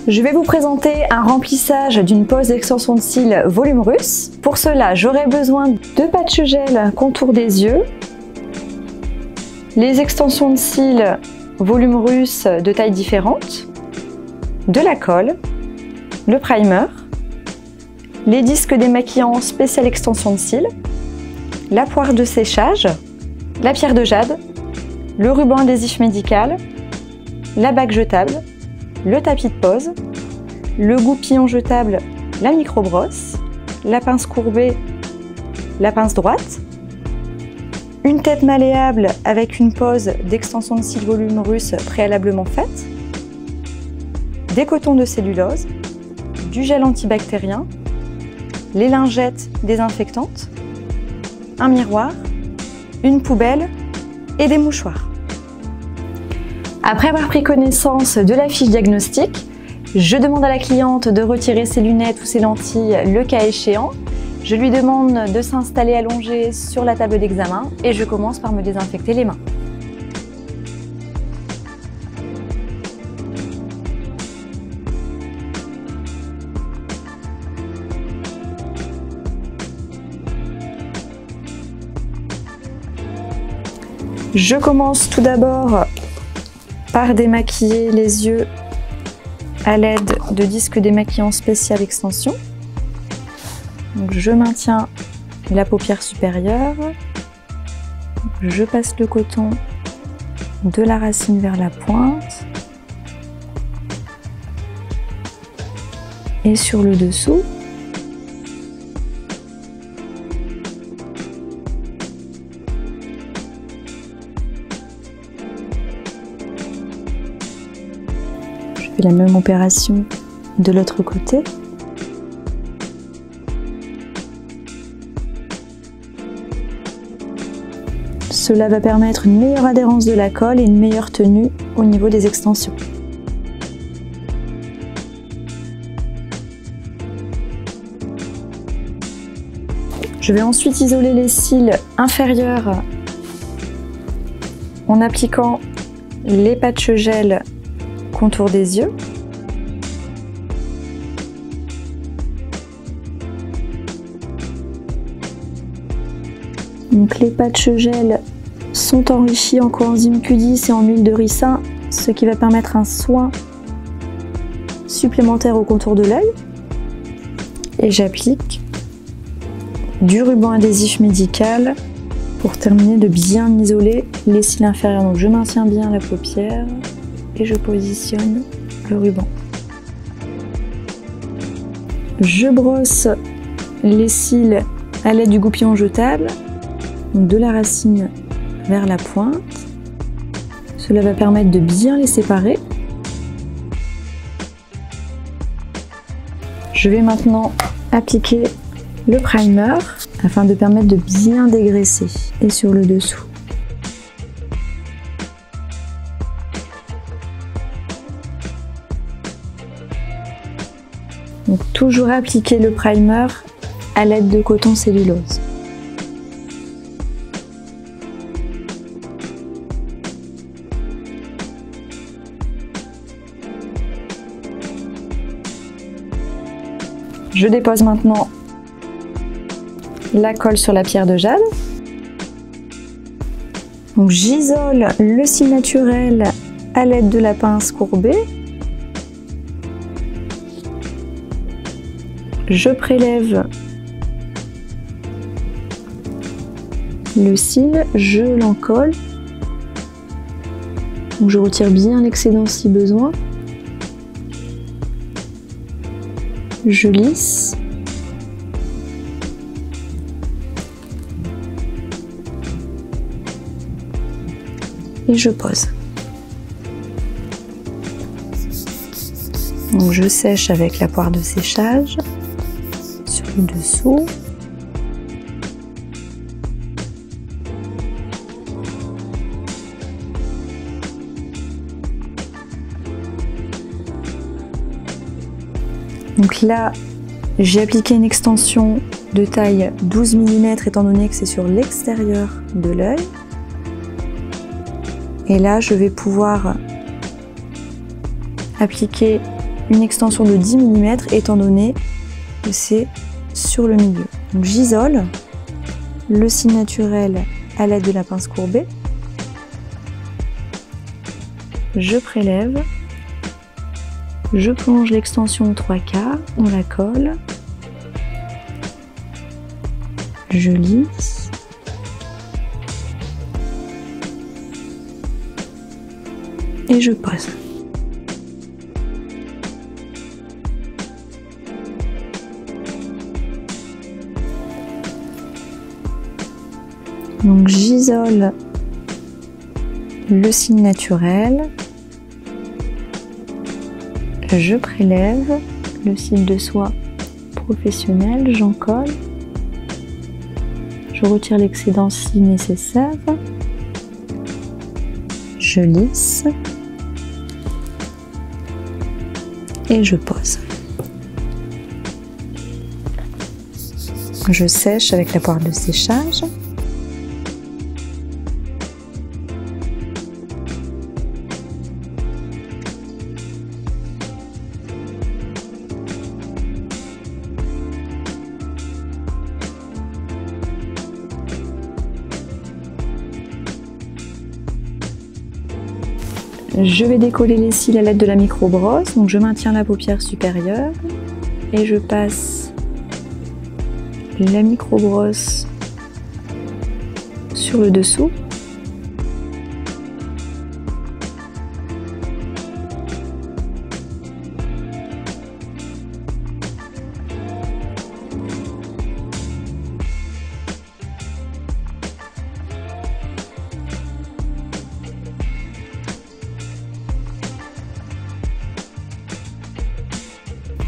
Je vais vous présenter un remplissage d'une pose d'extension de cils volume russe. Pour cela, j'aurai besoin de patch gel contour des yeux, les extensions de cils volume russe de tailles différentes, de la colle, le primer, les disques démaquillants spécial extension de cils, la poire de séchage, la pierre de jade, le ruban adhésif médical, la bague jetable, le tapis de pose, le goupillon jetable, la micro-brosse, la pince courbée, la pince droite, une tête malléable avec une pose d'extension de cils volume russe préalablement faite, des cotons de cellulose, du gel antibactérien, les lingettes désinfectantes, un miroir, une poubelle et des mouchoirs. Après avoir pris connaissance de la fiche diagnostic, je demande à la cliente de retirer ses lunettes ou ses lentilles le cas échéant. Je lui demande de s'installer allongée sur la table d'examen et je commence par me désinfecter les mains. Je commence tout d'abord par démaquiller les yeux à l'aide de disques démaquillants spécial extension. Donc je maintiens la paupière supérieure, je passe le coton de la racine vers la pointe et sur le dessous. Je fais la même opération de l'autre côté. Cela va permettre une meilleure adhérence de la colle et une meilleure tenue au niveau des extensions. Je vais ensuite isoler les cils inférieurs en appliquant les patchs gel contour des yeux. Donc les patchs gel sont enrichis en coenzyme Q10 et en huile de ricin, ce qui va permettre un soin supplémentaire au contour de l'œil. Et j'applique du ruban adhésif médical pour terminer de bien isoler les cils inférieurs. Donc je maintiens bien la paupière et je positionne le ruban. Je brosse les cils à l'aide du goupillon jetable, donc de la racine vers la pointe. Cela va permettre de bien les séparer. Je vais maintenant appliquer le primer afin de permettre de bien dégraisser et sur le dessous. Donc toujours appliquer le primer à l'aide de coton cellulose. Je dépose maintenant la colle sur la pierre de jade. Donc j'isole le cil naturel à l'aide de la pince courbée. Je prélève le cil, je l'encolle. Donc je retire bien l'excédent si besoin. Je lisse. Et je pose. Donc je sèche avec la poire de séchage sur le dessous. Donc là, j'ai appliqué une extension de taille 12 mm étant donné que c'est sur l'extérieur de l'œil. Et là, je vais pouvoir appliquer une extension de 10 mm étant donné que c'est sur le milieu. Donc j'isole le cil naturel à l'aide de la pince courbée. Je prélève. Je plonge l'extension 3/4 dans la colle. Je lisse. Et je pose. Donc j'isole le cil naturel. Je prélève le cil de soie professionnel, j'en colle. Je retire l'excédent si nécessaire. Je lisse. Et je pose. Je sèche avec la poire de séchage. Je vais décoller les cils à l'aide de la micro-brosse, donc je maintiens la paupière supérieure et je passe la micro-brosse sur le dessous.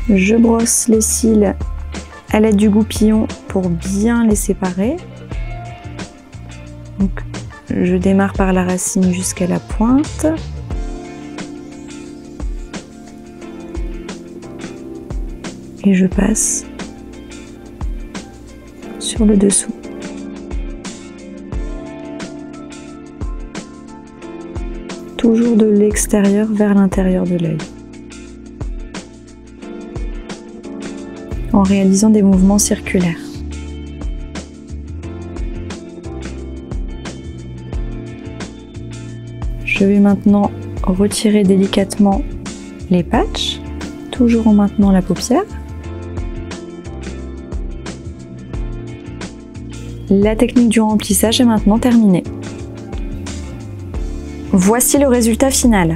Je brosse les cils à l'aide du goupillon pour bien les séparer. Donc, je démarre par la racine jusqu'à la pointe. Et je passe sur le dessous. Toujours de l'extérieur vers l'intérieur de l'œil. En réalisant des mouvements circulaires. Je vais maintenant retirer délicatement les patchs, toujours en maintenant la paupière. La technique du remplissage est maintenant terminée. Voici le résultat final.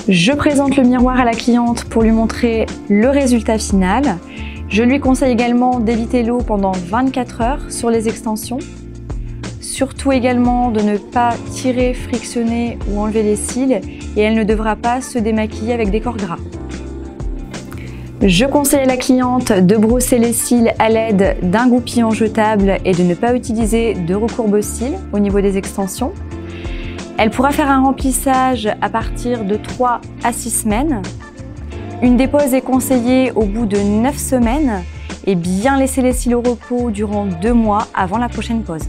Je présente le miroir à la cliente pour lui montrer le résultat final. Je lui conseille également d'éviter l'eau pendant 24 heures sur les extensions. Surtout également de ne pas tirer, frictionner ou enlever les cils et elle ne devra pas se démaquiller avec des corps gras. Je conseille à la cliente de brosser les cils à l'aide d'un goupillon jetable et de ne pas utiliser de recourbe-cils au niveau des extensions. Elle pourra faire un remplissage à partir de 3 à 6 semaines. Une dépose est conseillée au bout de 9 semaines et bien laisser les cils au repos durant 2 mois avant la prochaine pose.